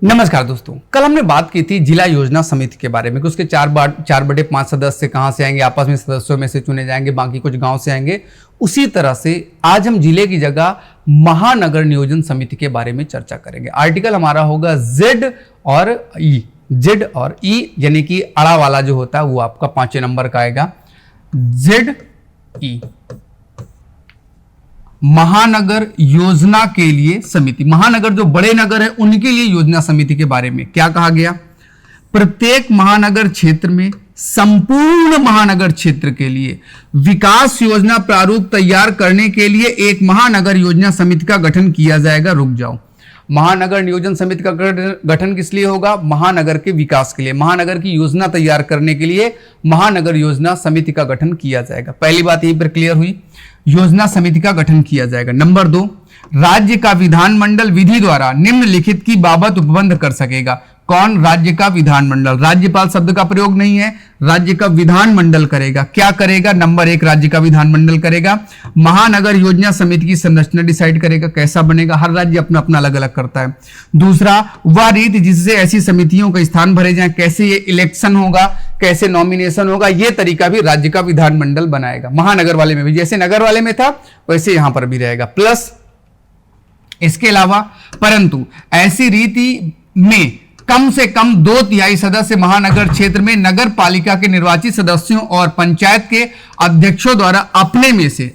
नमस्कार दोस्तों, कल हमने बात की थी जिला योजना समिति के बारे में कि उसके 4/5 सदस्य कहाँ से आएंगे, आपस में सदस्यों में से चुने जाएंगे, बाकी कुछ गांव से आएंगे। उसी तरह से आज हम जिले की जगह महानगर नियोजन समिति के बारे में चर्चा करेंगे। आर्टिकल हमारा होगा जेड और ई, यानी कि अड़ा वाला जो होता है वो आपका 5वें नंबर का आएगा। जेड ई महानगर योजना के लिए समिति, महानगर जो बड़े नगर है उनके लिए योजना समिति के बारे में क्या कहा गया। प्रत्येक महानगर क्षेत्र में संपूर्ण महानगर क्षेत्र के लिए विकास योजना प्रारूप तैयार करने के लिए एक महानगर योजना समिति का गठन किया जाएगा। रुक जाओ, महानगर नियोजन समिति का गठन किस लिए होगा? महानगर के विकास के लिए, महानगर की योजना तैयार करने के लिए महानगर योजना समिति का गठन किया जाएगा। पहली बात यहीं पर क्लियर हुई, योजना समिति का गठन किया जाएगा। नंबर 2, राज्य का विधानमंडल विधि द्वारा निम्नलिखित की बाबत उपबंध कर सकेगा। कौन? राज्य का विधानमंडल। राज्यपाल शब्द का प्रयोग नहीं है, राज्य का विधानमंडल करेगा। क्या करेगा? नंबर 1, राज्य का विधानमंडल करेगा। महानगर योजना समिति की संरचना डिसाइड करेगा, कैसा बनेगा। हर राज्य अपना अपना अलग अलग करता है। दूसरा, वह रीति जिससे ऐसी समितियों का स्थान भरे जाए, कैसे ये इलेक्शन होगा, कैसे नॉमिनेशन होगा, ये तरीका भी राज्य का विधानमंडल बनाएगा। महानगर वाले में भी जैसे नगर वाले में था वैसे यहां पर भी रहेगा। प्लस इसके अलावा परंतु ऐसी रीति में कम से कम 2/3 सदस्य महानगर क्षेत्र में नगर पालिका के निर्वाचित सदस्यों और पंचायत के अध्यक्षों द्वारा अपने में से,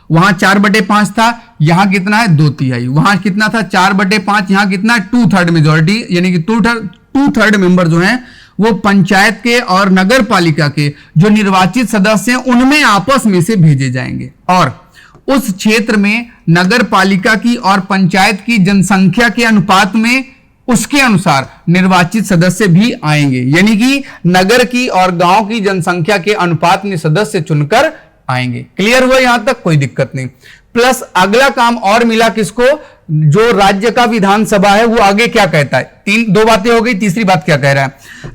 वहां 4/5 था, यहां कितना है? 2/3। वहां कितना था? 4/5, यहां कितना? 2/3 मेजोरिटी, यानी कि 2/3 मेंबर जो हैं वो पंचायत के और नगर पालिका के जो निर्वाचित सदस्य हैं उनमें आपस में से भेजे जाएंगे। और उस क्षेत्र में नगर पालिका की और पंचायत की जनसंख्या के अनुपात में उसके अनुसार निर्वाचित सदस्य भी आएंगे, यानी कि नगर की और गांव की जनसंख्या के अनुपात में सदस्य चुनकर आएंगे। क्लियर हुआ यहां तक? कोई दिक्कत नहीं। प्लस अगला काम और मिला किसको? जो राज्य का विधानसभा है वो आगे क्या कहता है। 2 बातें हो गई, तीसरी बात क्या कह रहा है?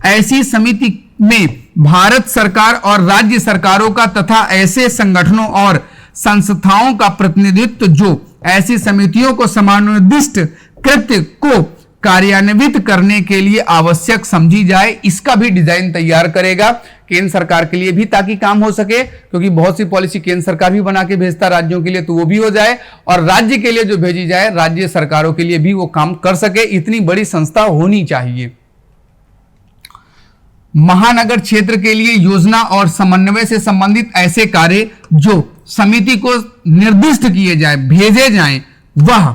ऐसी समिति में भारत सरकार और राज्य सरकारों का तथा ऐसे संगठनों और संस्थाओं का प्रतिनिधित्व जो ऐसी समितियों को समानुदिष्ट कृत्य को कार्यान्वित करने के लिए आवश्यक समझी जाए, इसका भी डिजाइन तैयार करेगा केंद्र सरकार के लिए भी, ताकि काम हो सके। क्योंकि बहुत सी पॉलिसी केंद्र सरकार भी बना के भेजता राज्यों के लिए, तो वो भी हो जाए, और राज्य के लिए जो भेजी जाए राज्य सरकारों के लिए भी वो काम कर सके। इतनी बड़ी संस्था होनी चाहिए। महानगर क्षेत्र के लिए योजना और समन्वय से संबंधित ऐसे कार्य जो समिति को निर्दिष्ट किए जाए, भेजे जाएं, वह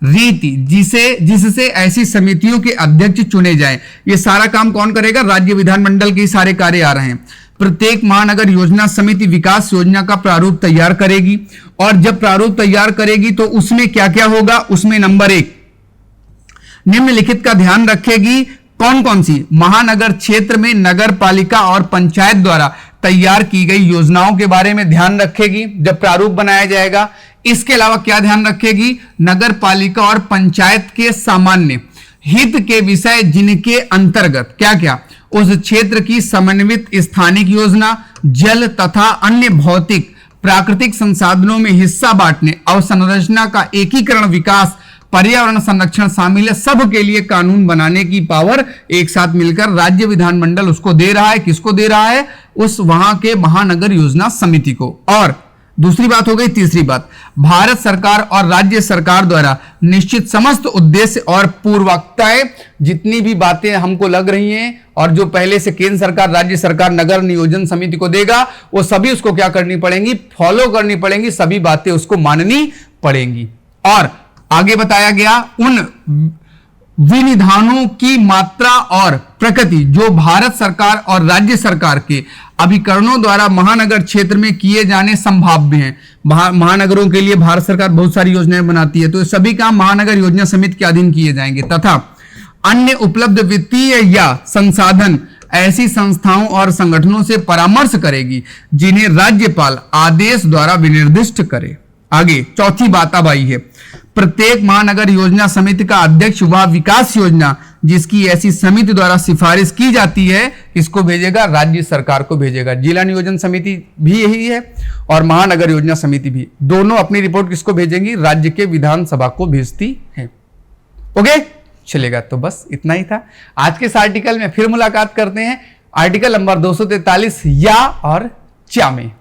रीति जिससे ऐसी समितियों के अध्यक्ष चुने जाएं, ये सारा काम कौन करेगा? राज्य विधानमंडल के सारे कार्य आ रहे हैं। प्रत्येक महानगर योजना समिति विकास योजना का प्रारूप तैयार करेगी, और जब प्रारूप तैयार करेगी तो उसमें क्या क्या होगा? उसमें नंबर 1, निम्नलिखित का ध्यान रखेगी। कौन कौन सी? महानगर क्षेत्र में नगर पालिका और पंचायत द्वारा तैयार की गई योजनाओं के बारे में ध्यान रखेगी जब प्रारूप बनाया जाएगा। इसके अलावा क्या ध्यान रखेगी? नगर पालिका और पंचायत के सामान्य हित के विषय जिनके अंतर्गत क्या क्या उस क्षेत्र की समन्वित स्थानिक योजना, जल तथा अन्य भौतिक प्राकृतिक संसाधनों में हिस्सा बांटने, अवसंरचना का एकीकरण, विकास, पर्यावरण संरक्षण शामिल है। सब के लिए कानून बनाने की पावर एक साथ मिलकर राज्य विधानमंडल उसको दे रहा है। किसको दे रहा है? उस वहां के महानगर योजना समिति को। और दूसरी बात हो गई। तीसरी बात, भारत सरकार और राज्य सरकार द्वारा निश्चित समस्त उद्देश्य और पूर्वकताएं, जितनी भी बातें हमको लग रही हैं और जो पहले से केंद्र सरकार, राज्य सरकार नगर नियोजन समिति को देगा, वो सभी उसको क्या करनी पड़ेंगी? फॉलो करनी पड़ेंगी। सभी बातें उसको माननी पड़ेंगी। और आगे बताया गया उन विनिधानों की मात्रा और प्रकृति जो भारत सरकार और राज्य सरकार के अभिकरणों द्वारा महानगर क्षेत्र में किए जाने संभाव्य हैं। महानगरों के लिए भारत सरकार बहुत सारी योजनाएं बनाती है, तो सभी काम महानगर योजना समिति के अधीन किए जाएंगे। तथा अन्य उपलब्ध वित्तीय या संसाधन ऐसी संस्थाओं और संगठनों से परामर्श करेगी जिन्हें राज्यपाल आदेश द्वारा विनिर्दिष्ट करे। आगे चौथी बात अब आई है, प्रत्येक महानगर योजना समिति का अध्यक्ष वह विकास योजना जिसकी ऐसी समिति द्वारा सिफारिश की जाती है किसको भेजेगा? राज्य सरकार को भेजेगा। जिला नियोजन समिति भी यही है और महानगर योजना समिति भी, दोनों अपनी रिपोर्ट किसको भेजेंगी? राज्य के विधानसभा को भेजती है। ओके, चलेगा। तो बस इतना ही था आज के इस आर्टिकल में। फिर मुलाकात करते हैं आर्टिकल नंबर 243 या और च्या में।